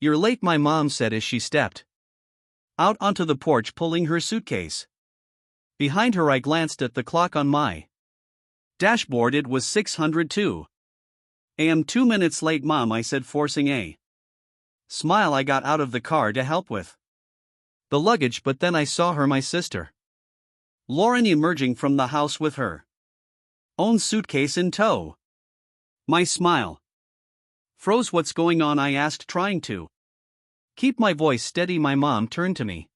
"You're late," my mom said as she stepped out onto the porch pulling her suitcase. Behind her I glanced at the clock on my dashboard. It was 6:02 a.m. 2 minutes late, Mom, I said, forcing a smile. I got out of the car to help with the luggage, but then I saw my sister Lauren, emerging from the house with her own suitcase in tow. My smile froze. "What's going on?" I asked, trying to keep my voice steady. My mom turned to me,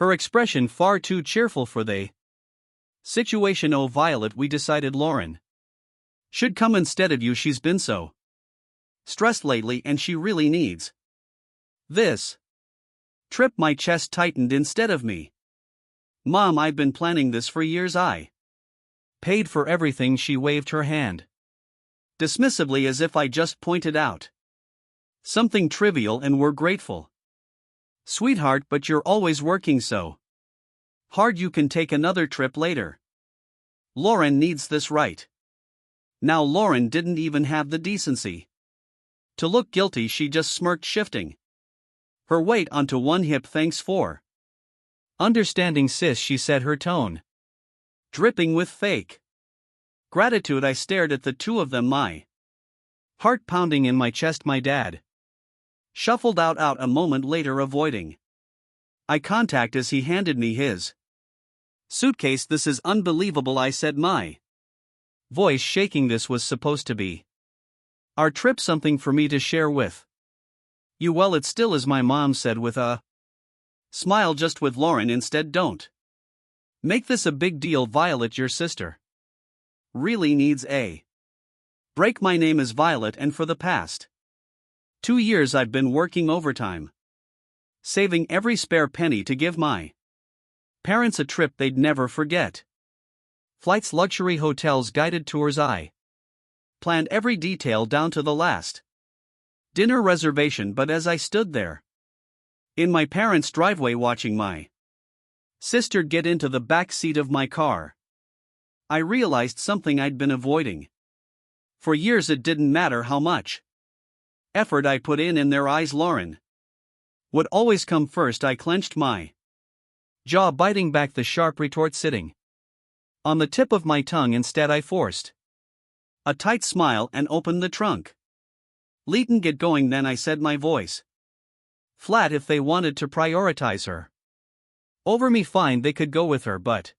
her expression far too cheerful for the situation. "Oh, Violet, we decided Lauren should come instead of you. She's been so stressed lately and she really needs this trip." My chest tightened. "Instead of me, Mom, I've been planning this for years. I paid for everything." She waved her hand dismissively as if I just pointed out something trivial and were grateful. "Sweetheart, but you're always working so hard. You can take another trip later. Lauren needs this right now." Lauren didn't even have the decency to look guilty. She just smirked, shifting her weight onto one hip. "Thanks for understanding, sis," she said, her tone dripping with fake gratitude. I stared at the two of them, my heart pounding in my chest. My dad shuffled out a moment later, avoiding eye contact as he handed me his suitcase. "This is unbelievable," I said, my voice shaking. "This was supposed to be our trip, something for me to share with you." "Well, it still is," my mom said with a smile. "Just with Lauren instead. Don't make this a big deal, Violet. Your sister really needs a break. My name is Violet, and for the past 2 years I've been working overtime, saving every spare penny to give my parents a trip they'd never forget. Flights, luxury hotels, guided tours. I planned every detail down to the last dinner reservation. But as I stood there in my parents' driveway watching my sister get into the back seat of my car, I realized something I'd been avoiding for years. It didn't matter how much effort I put in their eyes, Lauren would always come first. I clenched my jaw, biting back the sharp retort sitting on the tip of my tongue. Instead, I forced a tight smile and opened the trunk. "Leighton, get going then," I said, my voice flat. "If they wanted to prioritize her over me, fine, they could go with her, but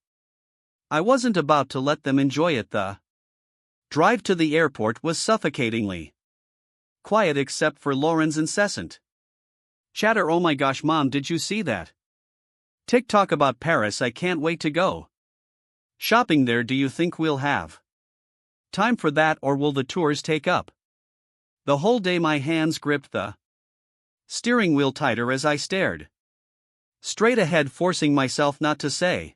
I wasn't about to let them enjoy it." The drive to the airport was suffocatingly quiet except for Lauren's incessant chatter. "Oh my gosh, Mom, did you see that TikTok about Paris? I can't wait to go shopping there. Do you think we'll have time for that, or will the tours take up the whole day?" My hands gripped the steering wheel tighter as I stared straight ahead, forcing myself not to say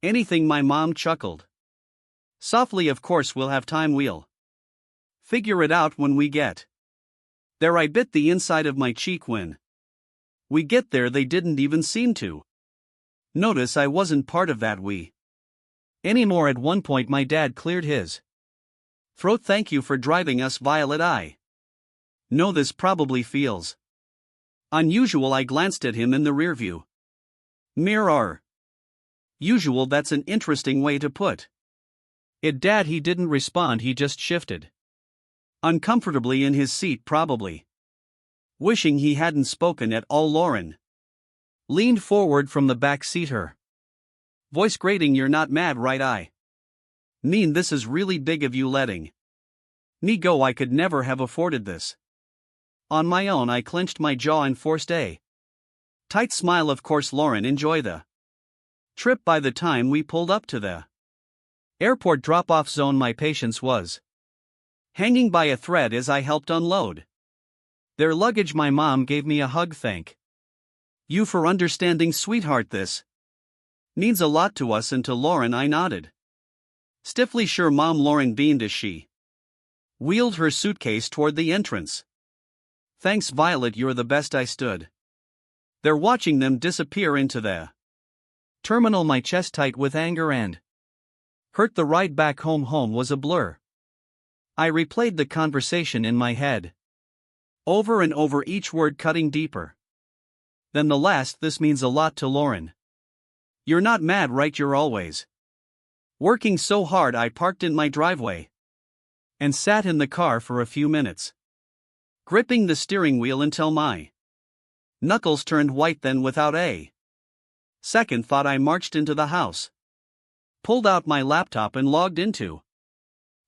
anything. My mom chuckled softly. "Of course we'll have time. We'll figure it out when we get there." I bit the inside of my cheek. When we get there, they didn't even seem to notice I wasn't part of that we anymore. At one point my dad cleared his throat. "Thank you for driving us, Violet. I know this probably feels unusual." I glanced at him in the rearview mirror. "Usual? That's an interesting way to put it, Dad." He didn't respond. He just shifted uncomfortably in his seat, probably wishing he hadn't spoken at all. Lauren leaned forward from the back seat, her voice grating. "You're not mad, right? I mean, this is really big of you letting me go. I could never have afforded this on my own." I clenched my jaw and forced a tight smile. "Of course, Lauren, enjoy the trip." By the time we pulled up to the airport drop-off zone, my patience was hanging by a thread as I helped unload their luggage. My mom gave me a hug. "Thank you for understanding, sweetheart. This means a lot to us and to Lauren." I nodded stiffly. "Sure, Mom." Lauren beamed as she wheeled her suitcase toward the entrance. "Thanks, Violet, you're the best." I stood there watching them disappear into the terminal, my chest tight with anger and hurt. The ride back home was a blur. I replayed the conversation in my head, over and over, each word cutting deeper. Then the last, "This means a lot to Lauren. You're not mad, right? You're always working so hard." I parked in my driveway and sat in the car for a few minutes, gripping the steering wheel until my knuckles turned white. Then, without a second thought, I marched into the house, pulled out my laptop, and logged into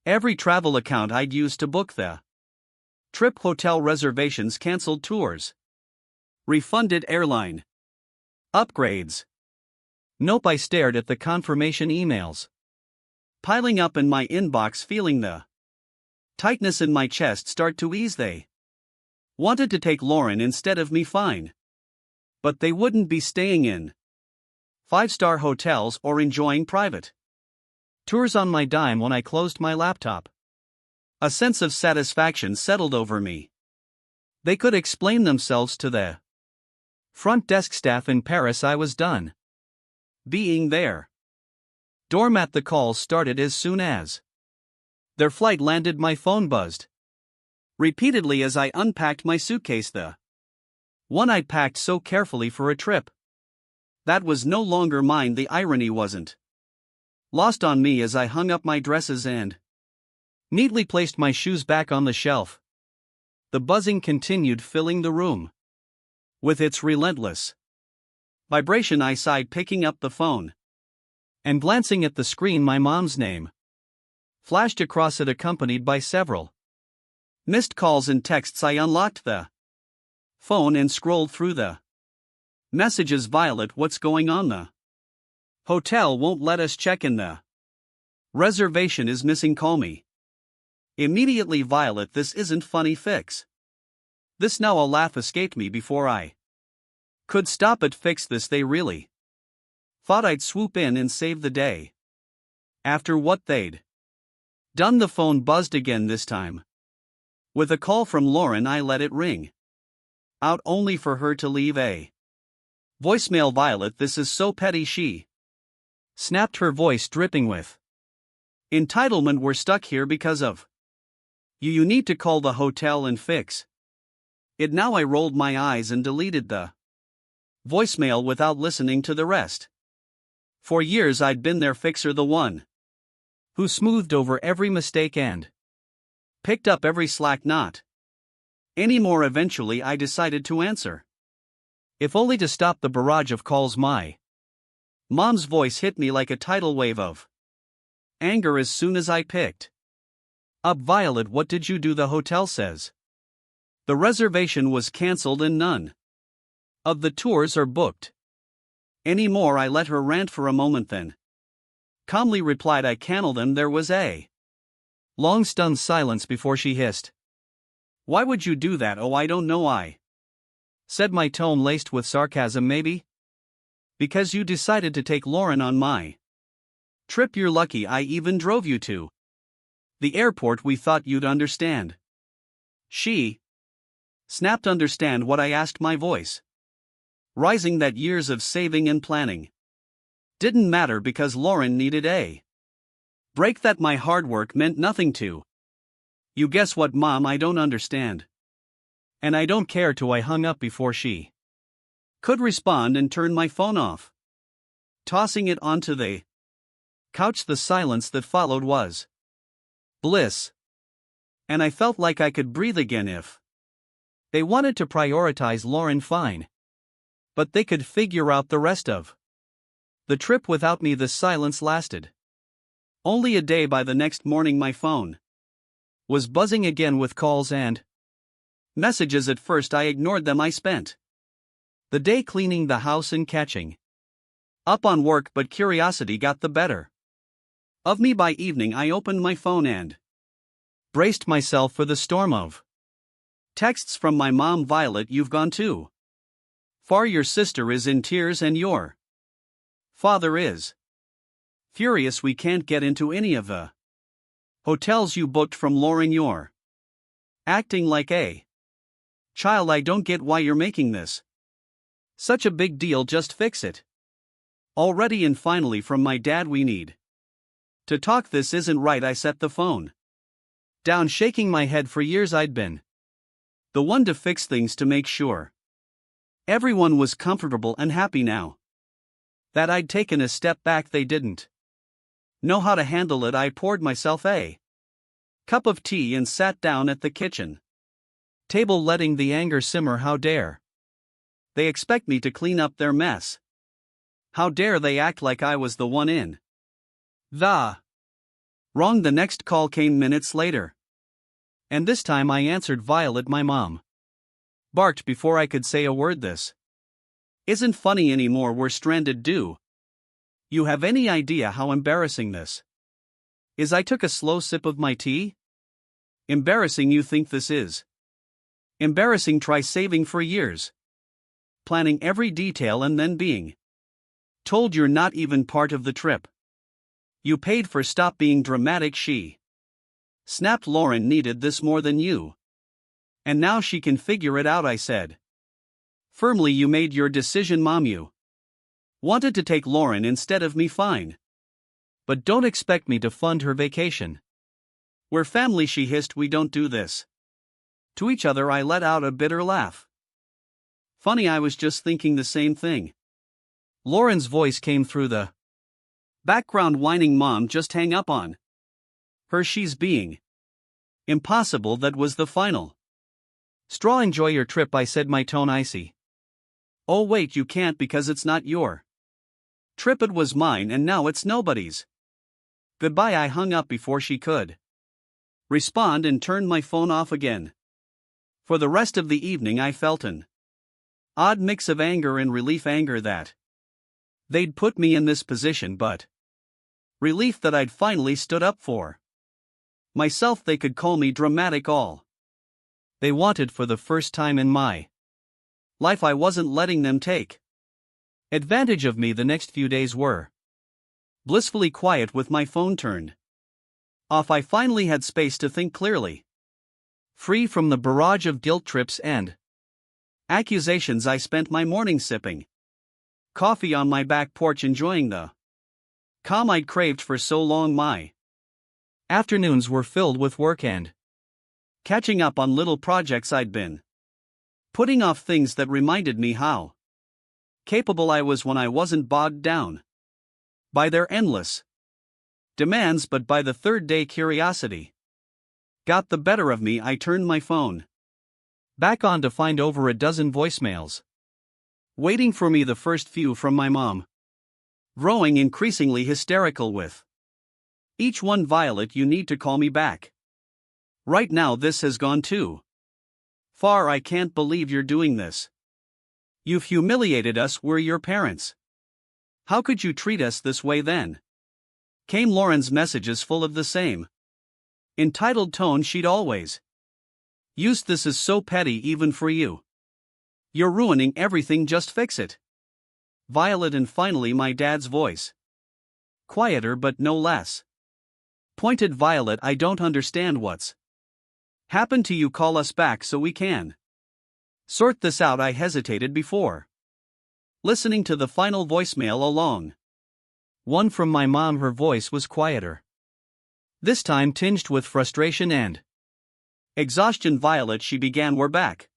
every travel account I'd used to book the trip: hotel reservations, canceled tours, refunded airline upgrades. Nope. I stared at the confirmation emails piling up in my inbox, feeling the tightness in my chest start to ease. They wanted to take Lauren instead of me, fine. But they wouldn't be staying in five-star hotels or enjoying private tours on my dime. When I closed my laptop, a sense of satisfaction settled over me. They could explain themselves to the front desk staff in Paris. I was done being their doormat. The calls started as soon as their flight landed. My phone buzzed repeatedly as I unpacked my suitcase, the one I'd packed so carefully for a trip that was no longer mine. The irony wasn't lost on me as I hung up my dresses and neatly placed my shoes back on the shelf. The buzzing continued, filling the room with its relentless vibration. I sighed, picking up the phone and glancing at the screen. My mom's name flashed across it, accompanied by several missed calls and texts. I unlocked the phone and scrolled through the messages. "Violet, what's going on? The hotel won't let us check in. The reservation is missing. Call me immediately." "Violet, this isn't funny. Fix this now." A laugh escaped me before I could stop it. "Fix this? They really thought I'd swoop in and save the day after what they'd done." The phone buzzed again, this time with a call from Lauren. I let it ring out, only for her to leave a voicemail. "Violet, this is so petty," she snapped, her voice dripping with entitlement. "We're stuck here because of you. You need to call the hotel and fix it now." I rolled my eyes and deleted the voicemail without listening to the rest. For years I'd been their fixer, the one who smoothed over every mistake and picked up every slack. Not anymore. Eventually I decided to answer, if only to stop the barrage of calls. My mom's voice hit me like a tidal wave of anger as soon as I picked up. "Violet, what did you do? The hotel says the reservation was cancelled and none of the tours are booked anymore." I let her rant for a moment, then calmly replied, "I cancel them." There was a long stunned silence before she hissed, "Why would you do that?" "Oh, I don't know," I said, my tone laced with sarcasm. "Maybe because you decided to take Lauren on my trip. You're lucky I even drove you to the airport. We thought you'd understand." She snapped. "Understand what?" I asked, my voice rising. "That years of saving and planning didn't matter because Lauren needed a break, that my hard work meant nothing to you. Guess what, Mom? I don't understand. And I don't care to." I hung up before she could respond and turned my phone off, tossing it onto the couch. The silence that followed was bliss, and I felt like I could breathe again. If they wanted to prioritize Lauren, fine, but they could figure out the rest of the trip without me. The silence lasted only a day. By the next morning my phone was buzzing again with calls and messages. At first I ignored them. I spent the day cleaning the house and catching up on work, but curiosity got the better of me. By evening I opened my phone and braced myself for the storm of texts from my mom. "Violet, you've gone too far. Your sister is in tears and your father is furious. We can't get into any of the hotels you booked from Lauren. You're acting like a child. I don't get why you're making this such a big deal. Just fix it already." And finally from my dad, "We need to talk. This isn't right." I set the phone down, shaking my head. For years I'd been The one to fix things to make sure everyone was comfortable and happy now. That I'd taken a step back, they didn't know how to handle it. I poured myself a cup of tea and sat down at the kitchen table, letting the anger simmer. How dare they expect me to clean up their mess? How dare they act like I was the one in the wrong? The next call came minutes later. And this time I answered. Violet, my mom barked before I could say a word. This isn't funny anymore. We're stranded. Do you have any idea how embarrassing this is? I took a slow sip of my tea. Embarrassing? You think this is embarrassing? Try saving for years, planning every detail, and then being told you're not even part of the trip you paid for. Stop being dramatic, she snapped. Lauren needed this more than you. And now she can figure it out, I said firmly. You made your decision, Mom. You wanted to take Lauren instead of me. Fine. But don't expect me to fund her vacation. We're family, she hissed. We don't do this to each other. I let out a bitter laugh. Funny, I was just thinking the same thing. Lauren's voice came through the background, whining. Mom, just hang up on her. She's being impossible. That was the final straw. Enjoy your trip, I said, my tone icy. Oh wait, you can't, because it's not your trip. It was mine, and now it's nobody's. Goodbye. I hung up before she could respond and turned my phone off again. For the rest of the evening I felt an odd mix of anger and relief. Anger that they'd put me in this position, but relief that I'd finally stood up for myself. They could call me dramatic all they wanted. For the first time in my life, I wasn't letting them take advantage of me. The next few days were blissfully quiet with my phone turned off. I finally had space to think clearly, free from the barrage of guilt trips and accusations. I spent my morning sipping coffee on my back porch, enjoying the calm I'd craved for so long. My afternoons were filled with work and catching up on little projects I'd been putting off, things that reminded me how capable I was when I wasn't bogged down by their endless demands. But by the third day, curiosity got the better of me. I turned my phone back on to find over a dozen voicemails waiting for me. The first few from my mom, growing increasingly hysterical with each one. Violet, you need to call me back right now. This has gone too far. I can't believe you're doing this. You've humiliated us. We're your parents. How could you treat us this way? Then came Lauren's messages, full of the same entitled tone she'd always used. This is so petty, even for you. You're ruining everything. Just fix it, Violet. And finally my dad's voice, quieter but no less pointed. Violet, I don't understand what's happened to you. Call us back so we can sort this out. I hesitated before listening to the final voicemail, a long one from my mom. Her voice was quieter, this time tinged with frustration and exhaustion. Violet, she began, we're back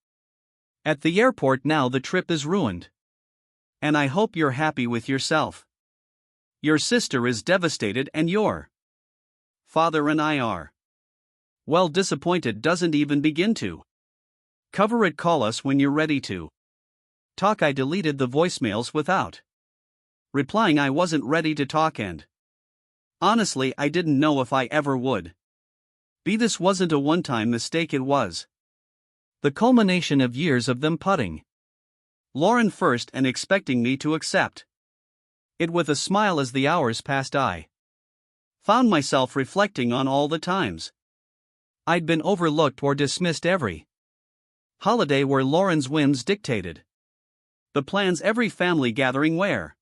at the airport now. The trip is ruined, and I hope you're happy with yourself. Your sister is devastated, and your father and I are, well, disappointed. Doesn't even begin to cover it. Call us when you're ready to talk. I deleted the voicemails without replying. I wasn't ready to talk, and honestly, I didn't know if I ever would be. This wasn't a one-time mistake. It was the culmination of years of them putting Lauren first and expecting me to accept it with a smile. As the hours passed, I found myself reflecting on all the times I'd been overlooked or dismissed. Every holiday where Lauren's whims dictated the plans, every family gathering where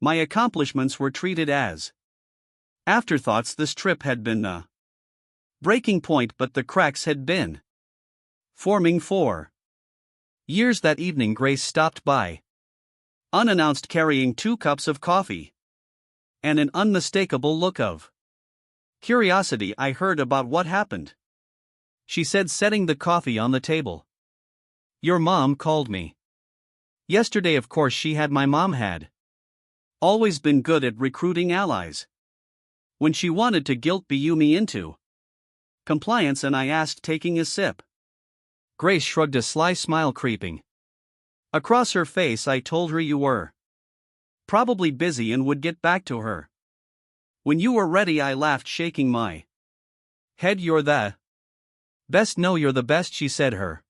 my accomplishments were treated as afterthoughts. This trip had been a breaking point, but the cracks had been forming for years. That evening, Grace stopped by, unannounced, carrying 2 cups of coffee and an unmistakable look of curiosity. I heard about what happened, she said, setting the coffee on the table. Your mom called me. Yesterday, of course. She had. My mom had always been good at recruiting allies. When she wanted to guilt you me into compliance, and I asked, taking a sip. Grace shrugged, a sly smile creeping across her face. I told her you were probably busy and would get back to her when you were ready. I laughed, shaking my head. You're the best. No, you're the best, she said, her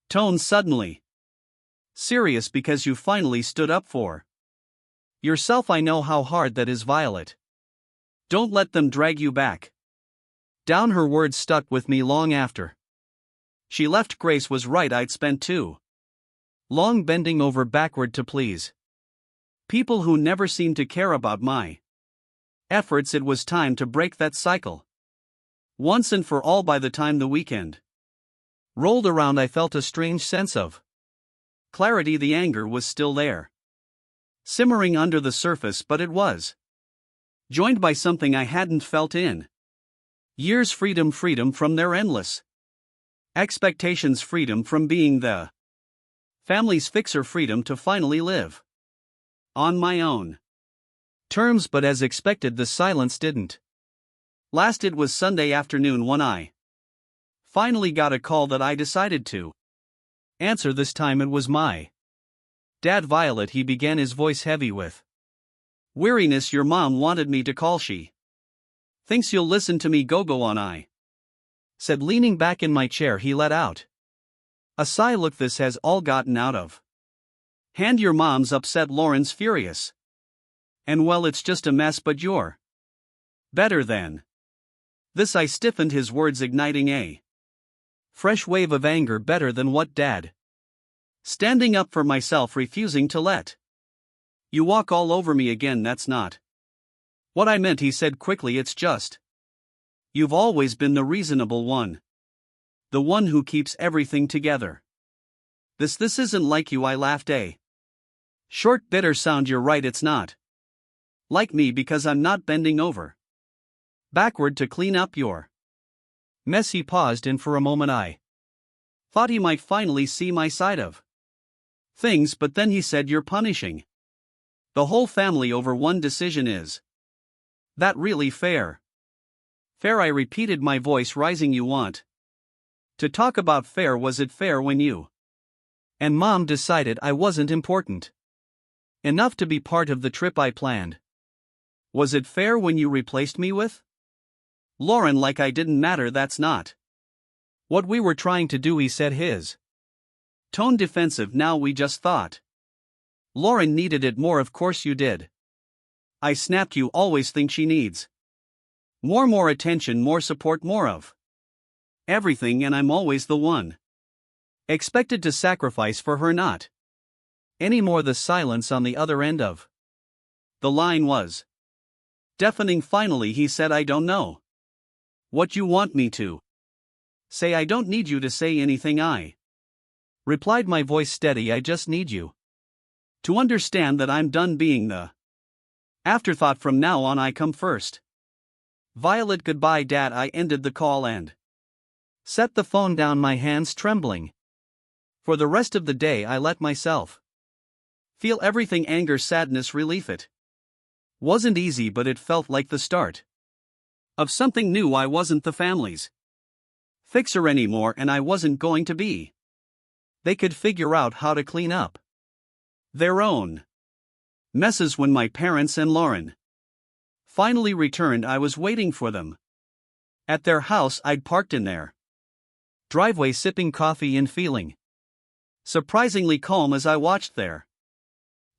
tone suddenly serious, because you finally stood up for yourself. I know how hard that is, Violet. Don't let them drag you back down. Her words stuck with me long after she left. Grace was right. I'd spent too long bending over backward to please people who never seemed to care about my efforts. It was time to break that cycle once and for all. By the time the weekend rolled around, I felt a strange sense of clarity. The anger was still there, simmering under the surface, but it was joined by something I hadn't felt in years. Freedom from their endless expectations, freedom from being the family's fixer, freedom to finally live on my own terms. But as expected, the silence didn't last. It was Sunday afternoon when I finally got a call that I decided to answer. This time it was my dad. Violet, he began, his voice heavy with weariness. Your mom wanted me to call. She thinks you'll listen to me. Go on, I said, leaning back in my chair. He let out a sigh. Look, this has all gotten out of hand. Your mom's upset, Lauren's furious, and well, it's just a mess, but you're better than this. I stiffened, his words igniting a fresh wave of anger. Better than what, Dad? Standing up for myself, refusing to let you walk all over me again. That's not what I meant, he said quickly. It's just you've always been the reasonable one, the one who keeps everything together. This isn't like you. I laughed, a short, bitter sound. You're right, it's not like me, because I'm not bending over backward to clean up your mess. He paused, and for a moment I thought he might finally see my side of things, but then he said, you're punishing the whole family over one decision. Is that really fair? Fair, I repeated, my voice rising. You want to talk about fair? Was it fair when you and Mom decided I wasn't important enough to be part of the trip I planned? Was it fair when you replaced me with Lauren, like I didn't matter? That's not what we were trying to do, he said, his tone defensive. Now, we just thought Lauren needed it more. Of course you did, I snapped. You always think she needs more attention, more support, more of everything, and I'm always the one expected to sacrifice for her. Not anymore. The silence on the other end of the line was deafening. Finally he said, I don't know what you want me to say. I don't need you to say anything, I replied, my voice steady. I just need you to understand that I'm done being the afterthought. From now on, I come first. Violet, goodbye, Dad. I ended the call and set the phone down, my hands trembling. For the rest of the day I let myself feel everything: anger, sadness, relief. It wasn't easy, but it felt like the start of something new. I wasn't the family's fixer anymore, and I wasn't going to be. They could figure out how to clean up their own messes. When my parents and Lauren finally returned, I was waiting for them at their house. I'd parked in their driveway, sipping coffee and feeling surprisingly calm as I watched their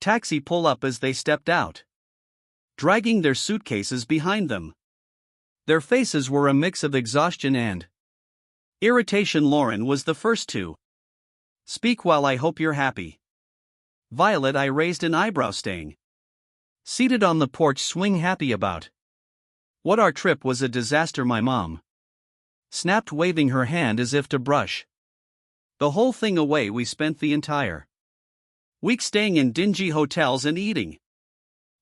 taxi pull up. As they stepped out, dragging their suitcases behind them, their faces were a mix of exhaustion and irritation. Lauren was the first to speak. Well, I hope you're happy, Violet. I raised an eyebrow, staying seated on the porch swing, happy about what our trip was a disaster. My mom snapped, waving her hand as if to brush the whole thing away. We spent the entire week staying in dingy hotels and eating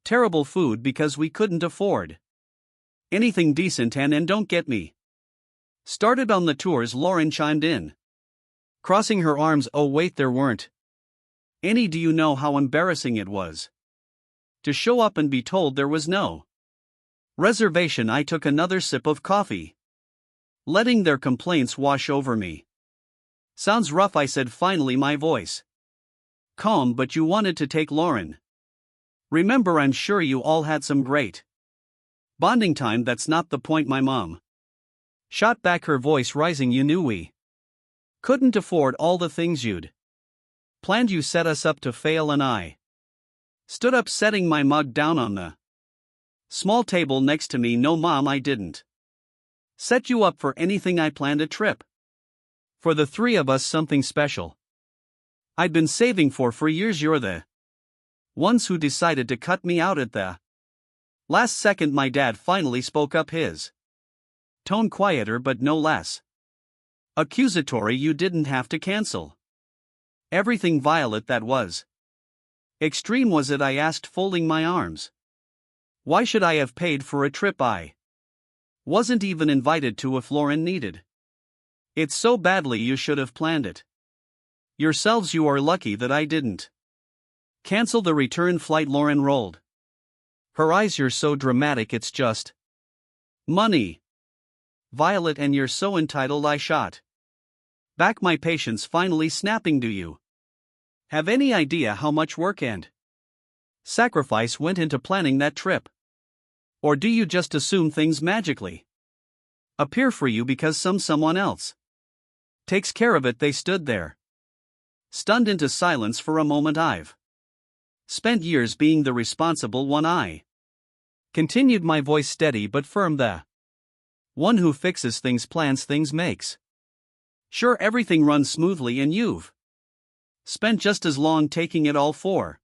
terrible food because we couldn't afford anything decent. And don't get me Started on the tours, Lauren chimed in. Crossing her arms, oh wait, there weren't any. Do you know how embarrassing it was to show up and be told there was no reservation? I took another sip of coffee, letting their complaints wash over me. Sounds rough, I said finally, my voice calm. But you wanted to take Lauren. Remember, I'm sure you all had some great bonding time. That's not the point, my mom shot back, her voice rising. You knew we couldn't afford all the things you'd planned. You set us up to fail. And I stood up, setting my mug down on the small table next to me. No, Mom, I didn't set you up for anything. I planned a trip for the three of us, something special I'd been saving for years. You're the ones who decided to cut me out at the last second. My dad finally spoke up, his tone quieter but no less accusatory. You didn't have to cancel everything, Violet. That was extreme, was it? I asked, folding my arms. Why should I have paid for a trip I wasn't even invited to? If Lauren needed it so badly, you should have planned it yourselves. You are lucky that I didn't cancel the return flight. Lauren rolled her eyes. You're so dramatic. It's just money, Violet, and you're so entitled. I shot back, my patience finally snapping. Do you have any idea how much work and sacrifice went into planning that trip? Or do you just assume things magically appear for you because someone else takes care of it? They stood there, stunned into silence for a moment. I've spent years being the responsible one, I continued, my voice steady but firm. The one who fixes things, plans things, makes sure everything runs smoothly, and you've spent just as long taking it all for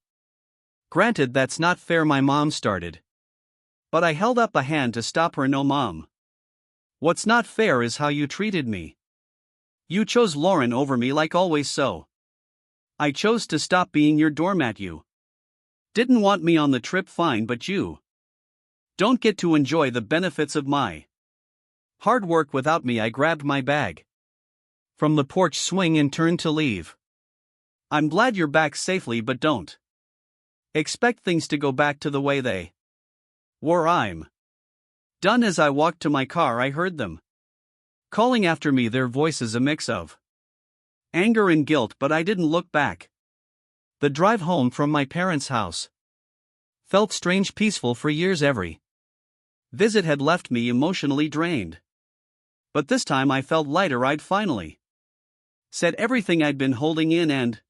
granted. That's not fair, my mom started, but I held up a hand to stop her. No, Mom. What's not fair is how you treated me. You chose Lauren over me, like always, so I chose to stop being your doormat. You didn't want me on the trip, fine, but you don't get to enjoy the benefits of my hard work without me. I grabbed my bag from the porch swing and turned to leave. I'm glad you're back safely, but don't expect things to go back to the way they were. I'm done. As I walked to my car, I heard them calling after me, their voices a mix of anger and guilt, but I didn't look back. The drive home from my parents' house felt strange, peaceful. For years, every visit had left me emotionally drained. But this time I felt lighter. I'd finally said everything I'd been holding in, and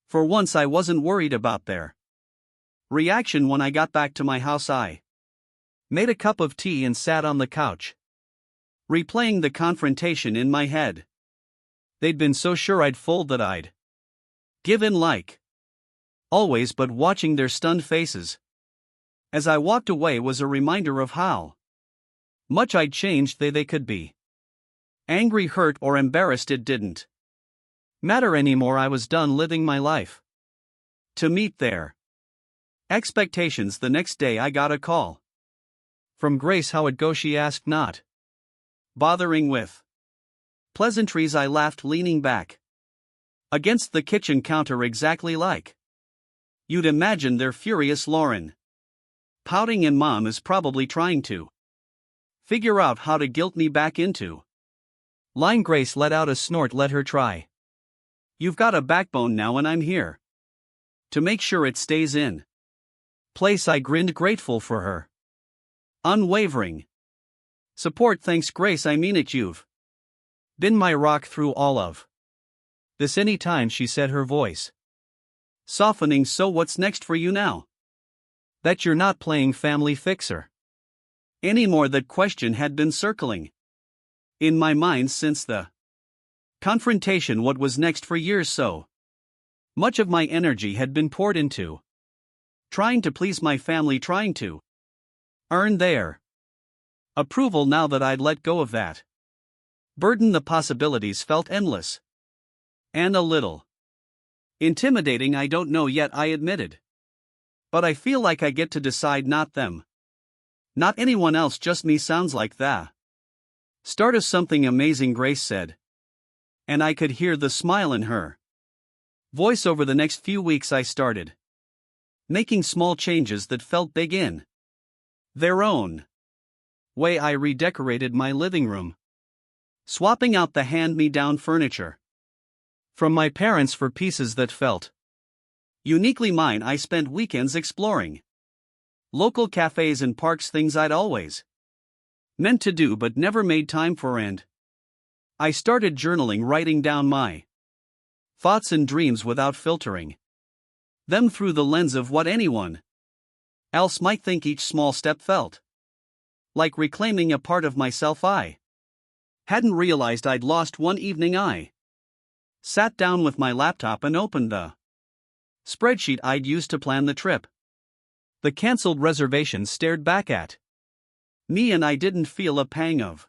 for once I wasn't worried about their reaction. When I got back to my house, I made a cup of tea and sat on the couch, replaying the confrontation in my head. They'd been so sure I'd fold, that I'd give in like always, but watching their stunned faces as I walked away was a reminder of how much I'd changed. They could be angry, hurt, or embarrassed. It didn't matter anymore. I was done living my life to meet their expectations. The next day I got a call from Grace. How'd it go, she asked, not bothering with pleasantries. I laughed, leaning back against the kitchen counter. Exactly like you'd imagine. They're furious, Lauren pouting, and Mom is probably trying to figure out how to guilt me back into line. Grace let out a snort. Let her try. You've got a backbone now, and I'm here to make sure it stays in place. I grinned, grateful for her unwavering support. Thanks, Grace, I mean it. You've been my rock through all of this. Anytime, she said, her voice softening. So what's next for you now that you're not playing family fixer anymore? That question had been circling in my mind since the confrontation. What was next? For years, so much of my energy had been poured into trying to please my family, trying to earn their approval. Now that I'd let go of that burden, the possibilities felt endless and a little intimidating. I don't know yet, I admitted, but I feel like I get to decide, not them, not anyone else, just me. Sounds like the Start us something amazing, Grace said. And I could hear the smile in her voice. Over the next few weeks I started making small changes that felt big in their own way. I redecorated my living room, swapping out the hand-me-down furniture from my parents for pieces that felt uniquely mine. I spent weekends exploring local cafes and parks, things I'd always meant to do but never made time for, and I started journaling, writing down my thoughts and dreams without filtering them through the lens of what anyone else might think. Each small step felt like reclaiming a part of myself I hadn't realized I'd lost. One evening I sat down with my laptop and opened the spreadsheet I'd used to plan the trip. The cancelled reservations stared back at me, and I didn't feel a pang of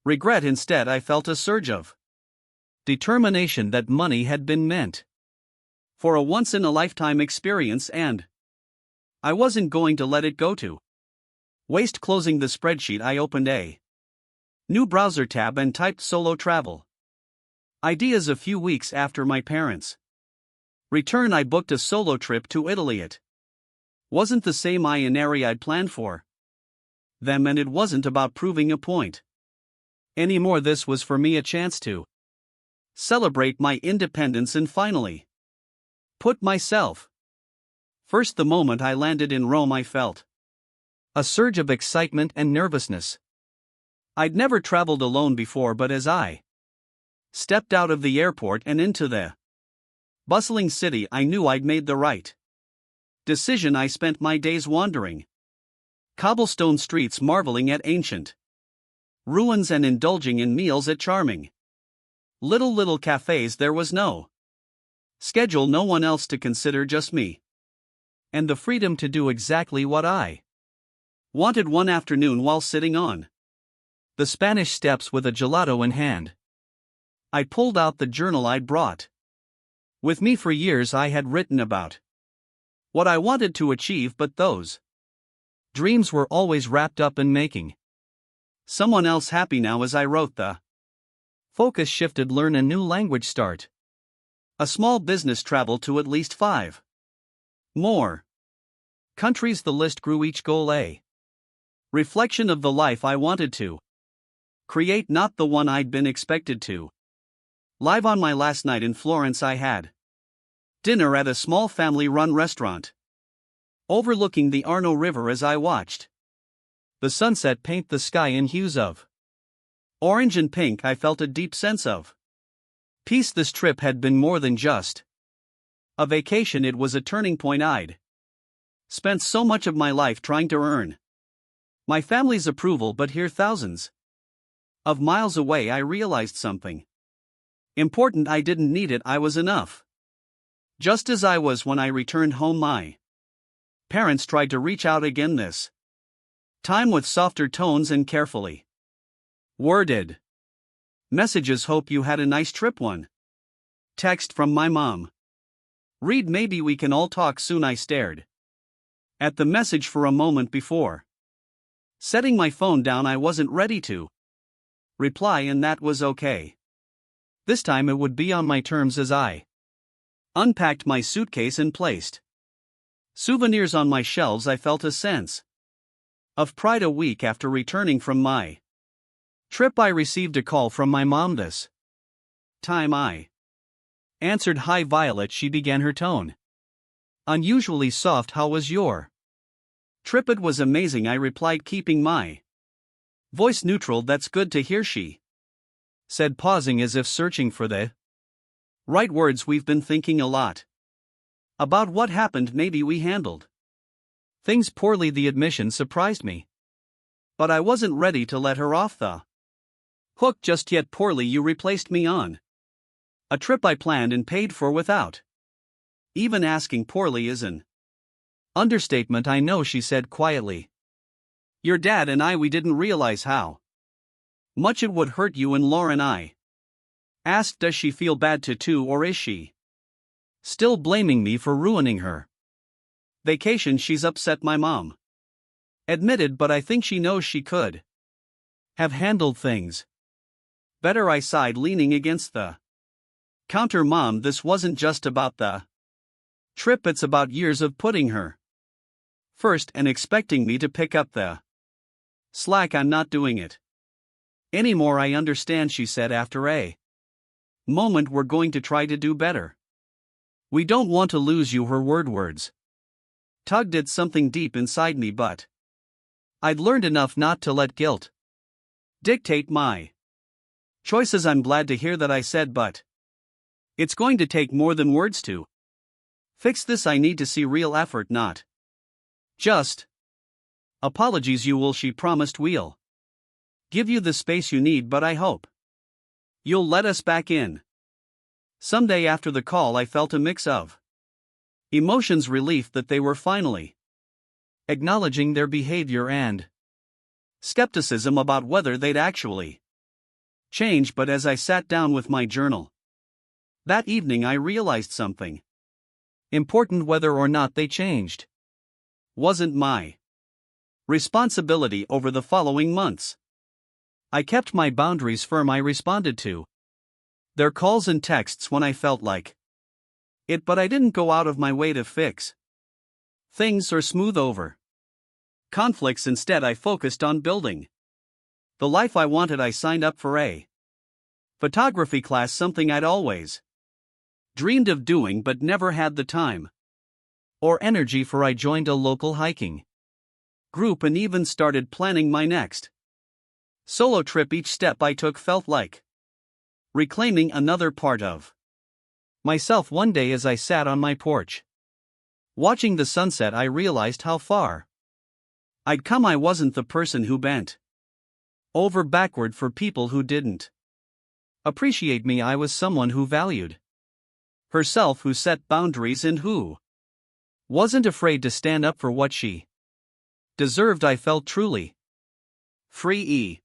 regret. Instead, I felt a surge of determination that money had been meant for a once-in-a-lifetime experience, and I wasn't going to let it go to waste. Closing the spreadsheet, I opened a new browser tab and typed solo travel ideas. A few weeks after my parents' return, I booked a solo trip to Italy. It wasn't the same itinerary I'd planned for them, and it wasn't about proving a point anymore. This was for me a chance to celebrate my independence and finally put myself first. The moment I landed in Rome, I felt a surge of excitement and nervousness. I'd never traveled alone before, but as I stepped out of the airport and into the bustling city, I knew I'd made the right decision. I spent my days wandering cobblestone streets, marveling at ancient ruins and indulging in meals at charming little cafes. There was no schedule, no one else to consider, just me and the freedom to do exactly what I wanted. One afternoon, while sitting on the Spanish steps with a gelato in hand, I pulled out the journal I'd brought with me for years. I had written about what I wanted to achieve, but those dreams were always wrapped up in making someone else happy. Now, as I wrote, the focus shifted: learn a new language, start a small business, travel to at least 5 more countries. The list grew, each goal a reflection of the life I wanted to create, not the one I'd been expected to live. On my last night in Florence, I had dinner at a small family-run restaurant overlooking the Arno River. As I watched the sunset paint the sky in hues of orange and pink, I felt a deep sense of peace. This trip had been more than just a vacation, it was a turning point. I'd spent so much of my life trying to earn my family's approval, but here, thousands of miles away, I realized something important. I didn't need it, I was enough just as I was. When I returned home, my parents tried to reach out again, this time with softer tones and carefully worded messages. Hope you had a nice trip. One text from my mom read, maybe we can all talk soon. I stared at the message for a moment before setting my phone down. I wasn't ready to reply, and that was okay. This time it would be on my terms. As I unpacked my suitcase and placed souvenirs on my shelves, I felt a sense of pride. A week after returning from my trip, I received a call from my mom. This time I answered. Hi, Violet, she began, her tone unusually soft. How was your trip? It was amazing, I replied, keeping my voice neutral. That's good to hear, she said, pausing as if searching for the right words. We've been thinking a lot about what happened. Maybe we handled things poorly. The admission surprised me, but I wasn't ready to let her off the hook just yet. Poorly? You replaced me on a trip I planned and paid for without even asking. Poorly is an understatement, I know, she said quietly. Your dad and we didn't realize how much it would hurt you and Lauren. I asked, does she feel bad too, or is she still blaming me for ruining her vacation? She's upset, my mom admitted, but I think she knows she could have handled things better, I sighed, leaning against the counter. Mom, this wasn't just about the trip, it's about years of putting her first and expecting me to pick up the slack. I'm not doing it anymore, I understand, she said after a moment. We're going to try to do better. We don't want to lose you. Her words tugged at something deep inside me, but I'd learned enough not to let guilt dictate my choices. I'm glad to hear that, I said, but it's going to take more than words to fix this. I need to see real effort, not just apologies. You will, she promised. We'll give you the space you need, but I hope you'll let us back in someday. After the call, I felt a mix of emotions: relief that they were finally acknowledging their behavior, and skepticism about whether they'd actually change. But as I sat down with my journal that evening, I realized something important. Whether or not they changed wasn't my responsibility. Over the following months, I kept my boundaries firm. I responded to their calls and texts when I felt like it, but I didn't go out of my way to fix things or smooth over conflicts. Instead, I focused on building the life I wanted. I signed up for a photography class, something I'd always dreamed of doing but never had the time or energy for. I joined a local hiking group and even started planning my next solo trip. Each step I took felt like reclaiming another part of myself. One day, as I sat on my porch watching the sunset, I realized how far I'd come. I wasn't the person who bent over backward for people who didn't appreciate me. I was someone who valued herself, who set boundaries, and who wasn't afraid to stand up for what she deserved. I felt truly free.